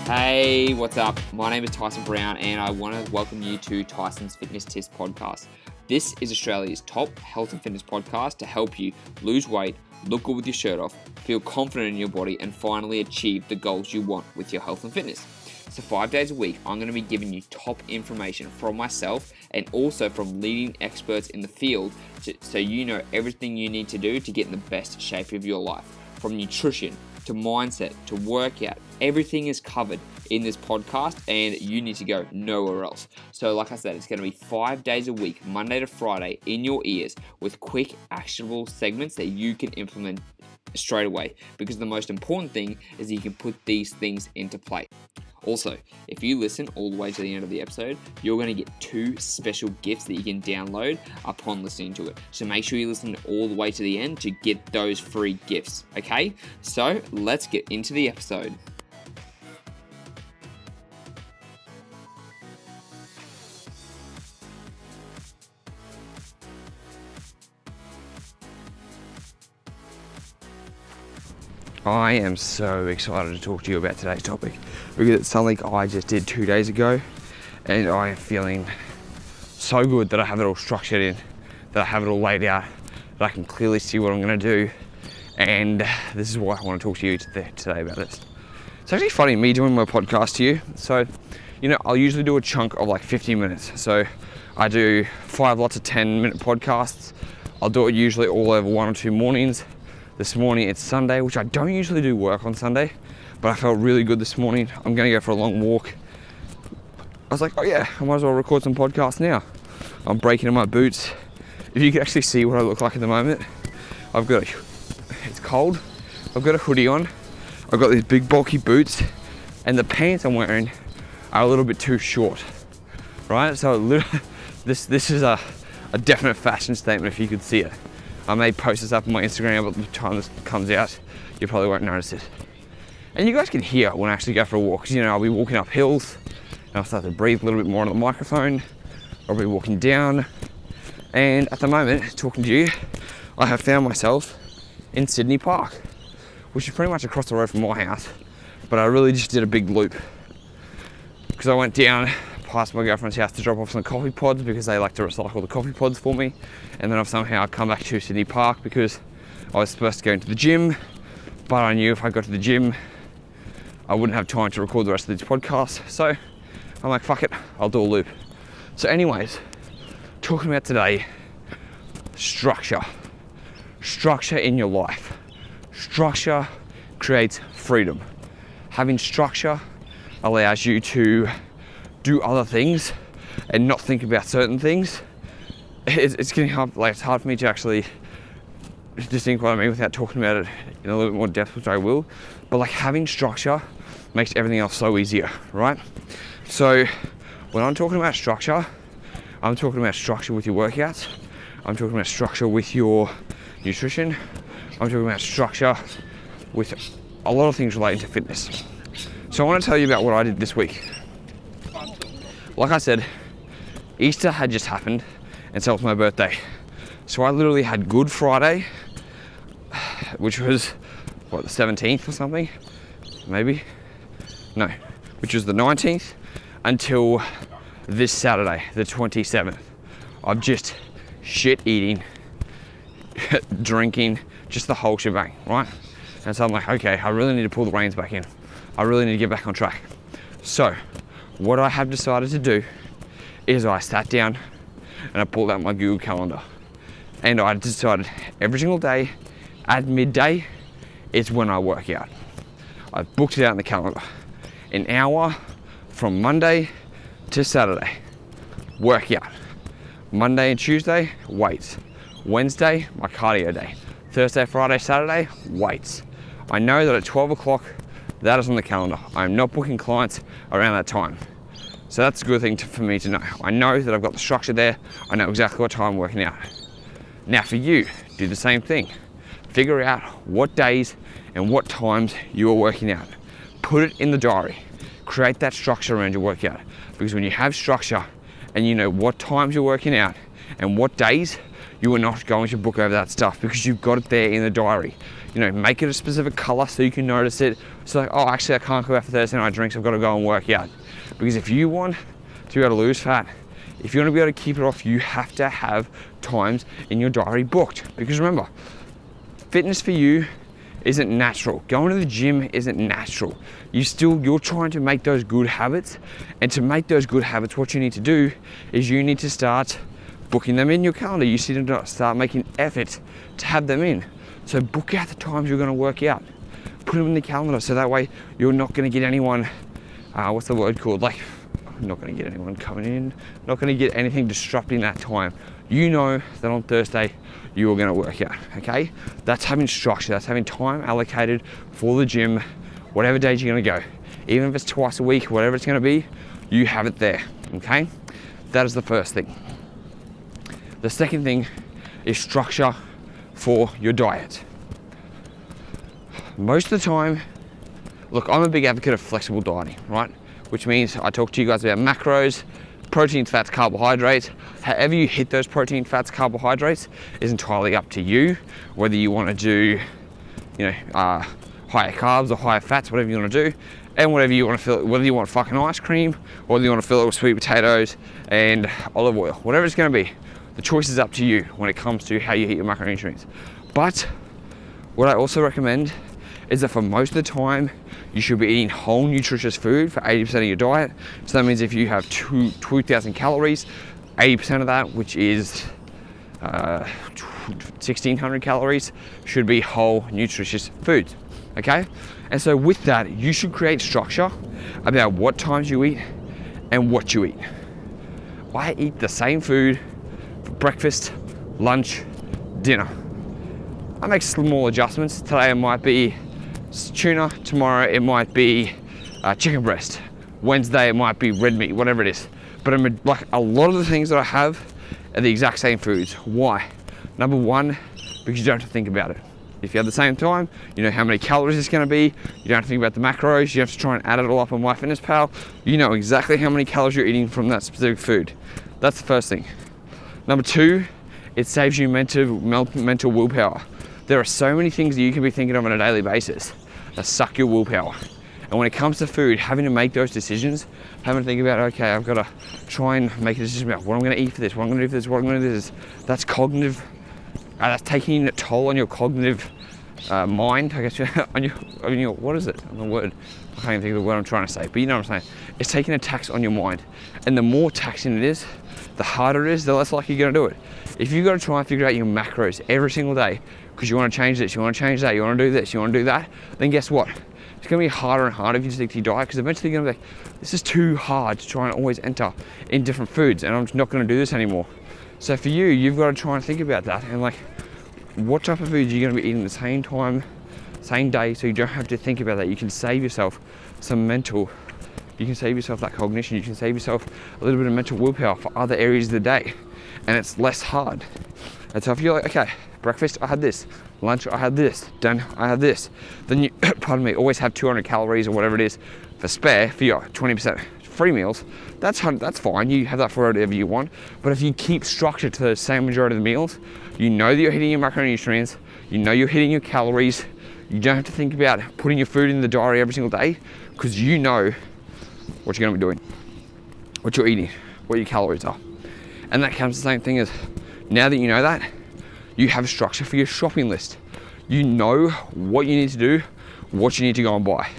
Hey, what's up? My name is Tyson Brown and I want to welcome you to Tyson's Fitness Tips podcast. This is Australia's top health and fitness podcast to help you lose weight, look good with your shirt off, feel confident in your body, and finally achieve the goals you want with your health and fitness. So 5 days a week, I'm going to be giving you top information from myself and also from leading experts in the field so you know everything you need to do to get in the best shape of your life. From nutrition to mindset to workout, everything is covered in this podcast and you need to go nowhere else. So like I said, it's going to be 5 days a week, Monday to Friday, in your ears with quick actionable segments that you can implement straight away, because the most important thing is that you can put these things into play. Also, if you listen all the way to the end of the episode, you're going to get 2 special gifts that you can download upon listening to it. So make sure you listen all the way to the end to get those free gifts, okay? So let's get into the episode. I am so excited to talk to you about today's topic because it's something I just did 2 days ago and I am feeling so good that I have it all structured in, that I have it all laid out, that I can clearly see what I'm going to do, and this is why I want to talk to you today about this. It's actually funny, me doing my podcast to you. So, I'll usually do a chunk of like 50 minutes. So I do 5 lots of 10-minute podcasts. I'll do it usually all over 1 or 2 mornings. This morning it's Sunday, which I don't usually do work on Sunday, but I felt really good this morning. I'm gonna go for a long walk. I was like, oh yeah, I might as well record some podcasts now. I'm breaking in my boots. If you can actually see what I look like at the moment, it's cold. I've got a hoodie on. I've got these big bulky boots, and the pants I'm wearing are a little bit too short, right? So this is a definite fashion statement if you could see it. I may post this up on my Instagram, but by the time this comes out, you probably won't notice it. And you guys can hear when I actually go for a walk, because I'll be walking up hills, and I'll start to breathe a little bit more on the microphone. I'll be walking down, and at the moment, talking to you, I have found myself in Sydney Park, which is pretty much across the road from my house, but I really just did a big loop, because I went down past my girlfriend's house to drop off some coffee pods because they like to recycle the coffee pods for me, and then I've somehow come back to Sydney Park because I was supposed to go into the gym, but I knew if I got to the gym I wouldn't have time to record the rest of these podcasts, so I'm like, fuck it, I'll do a loop. So anyways, talking about today, structure in your life. Structure creates freedom. Having structure allows you to do other things and not think about certain things. It's getting hard, it's hard for me to actually just think what I mean without talking about it in a little bit more depth, which I will. But having structure makes everything else so easier, right? So when I'm talking about structure, I'm talking about structure with your workouts. I'm talking about structure with your nutrition. I'm talking about structure with a lot of things related to fitness. So I want to tell you about what I did this week. Like I said, Easter had just happened, and so was my birthday. So I literally had Good Friday, which was, the 17th or something? Maybe? No, which was the 19th, until this Saturday, the 27th. I'm just shit eating, drinking, just the whole shebang, right? And so I'm like, okay, I really need to pull the reins back in. I really need to get back on track. So what I have decided to do is I sat down and I pulled out my Google Calendar, and I decided every single day at midday is when I work out. I booked it out in the calendar. An hour from Monday to Saturday, workout. Monday and Tuesday, weights. Wednesday, my cardio day. Thursday, Friday, Saturday, weights. I know that at 12 o'clock, that is on the calendar. I'm not booking clients around that time. So that's a good thing for me to know. I know that I've got the structure there. I know exactly what time I'm working out. Now for you, do the same thing. Figure out what days and what times you are working out. Put it in the diary. Create that structure around your workout. Because when you have structure and you know what times you're working out and what days, you are not going to book over that stuff because you've got it there in the diary. You know, make it a specific color so you can notice it. So like, oh, actually I can't go out for Thursday night drinks, I've got to go and work out. Because if you want to be able to lose fat, if you want to be able to keep it off, you have to have times in your diary booked. Because remember, fitness for you isn't natural. Going to the gym isn't natural. You're trying to make those good habits. And to make those good habits, what you need to do is you need to start booking them in your calendar. You need to start making effort to have them in. So book out the times you're going to work out. Put them in the calendar so that way you're not going to get anyone, what's the word called? Like, not going to get anyone coming in, not going to get anything disrupting that time. You know that on Thursday you are going to work out, okay? That's having structure, that's having time allocated for the gym, whatever days you're going to go. Even if it's twice a week, whatever it's going to be, you have it there, okay? That is the first thing. The second thing is structure for your diet. Most of the time, look, I'm a big advocate of flexible dieting, right? Which means I talk to you guys about macros, protein, fats, carbohydrates. However you hit those protein, fats, carbohydrates is entirely up to you. Whether you want to do, higher carbs or higher fats, whatever you want to do, and whatever you want to fill it, whether you want fucking ice cream or whether you want to fill it with sweet potatoes and olive oil, whatever it's going to be. The choice is up to you when it comes to how you eat your macronutrients. But what I also recommend is that for most of the time, you should be eating whole nutritious food for 80% of your diet. So that means if you have 2,000 calories, 80% of that, which is 1,600 calories, should be whole nutritious foods, okay? And so with that, you should create structure about what times you eat and what you eat. I eat the same food for breakfast, lunch, dinner. I make small adjustments. Today it might be tuna, tomorrow it might be chicken breast, Wednesday it might be red meat, whatever it is. But I'm like, a lot of the things that I have are the exact same foods. Why? Number one, because you don't have to think about it. If you have the same time, you know how many calories it's going to be. You don't have to think about the macros. You have to try and add it all up on MyFitnessPal. You know exactly how many calories you're eating from that specific food. That's the first thing. Number two, it saves you mental willpower. There are so many things that you can be thinking of on a daily basis that suck your willpower. And when it comes to food, having to make those decisions, having to think about, okay, I've got to try and make a decision about what I'm going to eat for this, what I'm going to do for this, what I'm going to do for this. That's cognitive. That's taking a toll on your cognitive mind, I guess, on your, what is it? On the word, I can't even think of the word I'm trying to say, but you know what I'm saying. It's taking a tax on your mind. And the more taxing it is, the harder it is, the less likely you're going to do it. If you've got to try and figure out your macros every single day, because you want to change this, you want to change that, you want to do this, you want to do that, then guess what? It's going to be harder and harder if you stick to your diet, because eventually you're going to be like, this is too hard to try and always enter in different foods, and I'm just not going to do this anymore. So for you, you've got to try and think about that, and like, what type of foods are you going to be eating at the same time, same day, so you don't have to think about that. You can save yourself some mental, you can save yourself that cognition, you can save yourself a little bit of mental willpower for other areas of the day, and it's less hard. And so if you're like, okay, breakfast, I had this. Lunch, I had this. Dinner, I had this. Then you, pardon me, always have 200 calories or whatever it is for spare for your 20% free meals. That's fine. You have that for whatever you want. But if you keep structure to the same majority of the meals, you know that you're hitting your macronutrients. You know you're hitting your calories. You don't have to think about putting your food in the diary every single day, because you know what you're going to be doing, what you're eating, what your calories are. And that comes the same thing as, now that you know that, you have a structure for your shopping list. You know what you need to do, what you need to go and buy.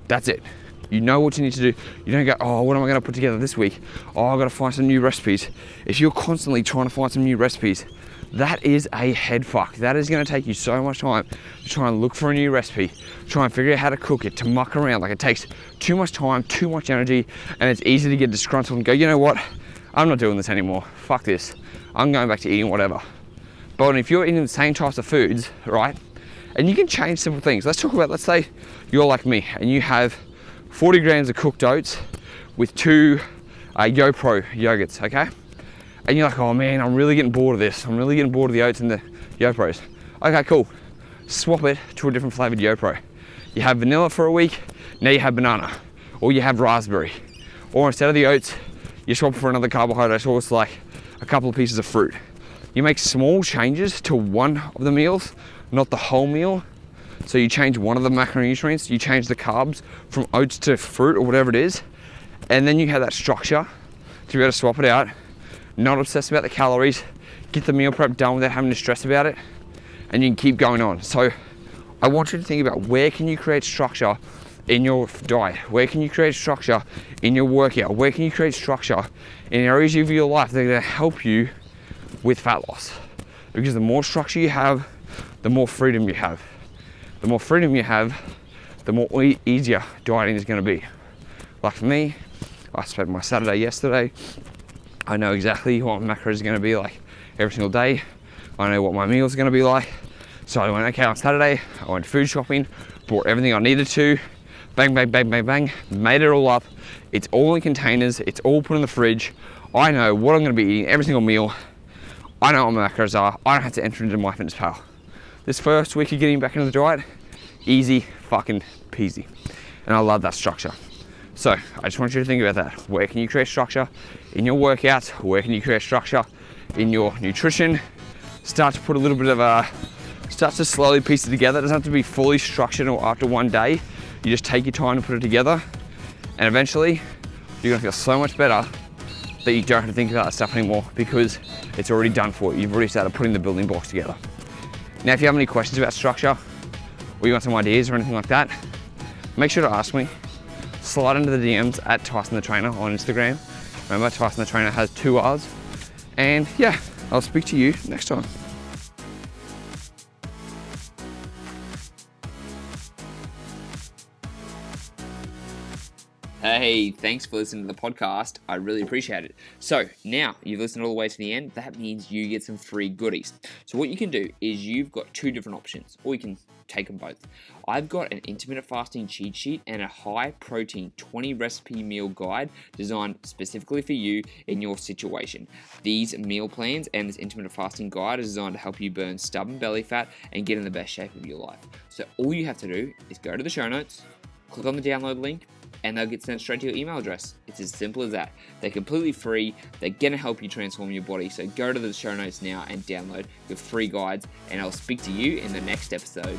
That's it. You know what you need to do. You don't go, oh, what am I going to put together this week? Oh, I've got to find some new recipes. If you're constantly trying to find some new recipes, that is a head fuck. That is going to take you so much time to try and look for a new recipe, try and figure out how to cook it, to muck around. Like, it takes too much time, too much energy, and it's easy to get disgruntled and go, you know what? I'm not doing this anymore. Fuck this. I'm going back to eating whatever. But if you're eating the same types of foods, right? And you can change simple things. Let's talk about, let's say you're like me and you have 40 grams of cooked oats with 2 YoPro yogurts, okay? And you're like, oh man, I'm really getting bored of this. I'm really getting bored of the oats and the YoPros. Okay, cool. Swap it to a different flavored YoPro. You have vanilla for a week, now you have banana. Or you have raspberry. Or instead of the oats, you swap for another carbohydrate source like a couple of pieces of fruit. You make small changes to one of the meals, not the whole meal. So you change one of the macronutrients, you change the carbs from oats to fruit or whatever it is, and then you have that structure to be able to swap it out, not obsess about the calories, get the meal prep done without having to stress about it, and you can keep going on. So I want you to think about, where can you create structure in your diet? Where can you create structure in your workout? Where can you create structure in areas of your life that are going to help you with fat loss? Because the more structure you have, the more freedom you have. The more freedom you have, the more easier dieting is going to be. Like for me, I spent my Saturday yesterday. I know exactly what my macros is going to be like every single day. I know what my meals are going to be like. So I went, okay, on Saturday, I went food shopping, bought everything I needed to, bang, bang, bang, bang, bang, made it all up. It's all in containers, it's all put in the fridge. I know what I'm going to be eating every single meal. I know what my macros are. I don't have to enter into MyFitnessPal. This first week of getting back into the diet, easy fucking peasy. And I love that structure. So I just want you to think about that. Where can you create structure in your workouts? Where can you create structure in your nutrition? Start to put a little bit of start to slowly piece it together. It doesn't have to be fully structured or after one day. You just take your time to put it together, and eventually you're gonna feel so much better that you don't have to think about that stuff anymore, because it's already done for you. You've already started putting the building blocks together. Now, if you have any questions about structure, or you want some ideas or anything like that, make sure to ask me. Slide into the DMs at Tyson the Trainer on Instagram. Remember, Tyson the Trainer has 2 R's. And yeah, I'll speak to you next time. Hey, thanks for listening to the podcast. I really appreciate it. So now you've listened all the way to the end. That means you get some free goodies. So what you can do is, you've got 2 different options, or you can take them both. I've got an intermittent fasting cheat sheet and a high protein 20 recipe meal guide designed specifically for you in your situation. These meal plans and this intermittent fasting guide is designed to help you burn stubborn belly fat and get in the best shape of your life. So all you have to do is go to the show notes, click on the download link, and they'll get sent straight to your email address. It's as simple as that. They're completely free. They're going to help you transform your body. So go to the show notes now and download your free guides, and I'll speak to you in the next episode.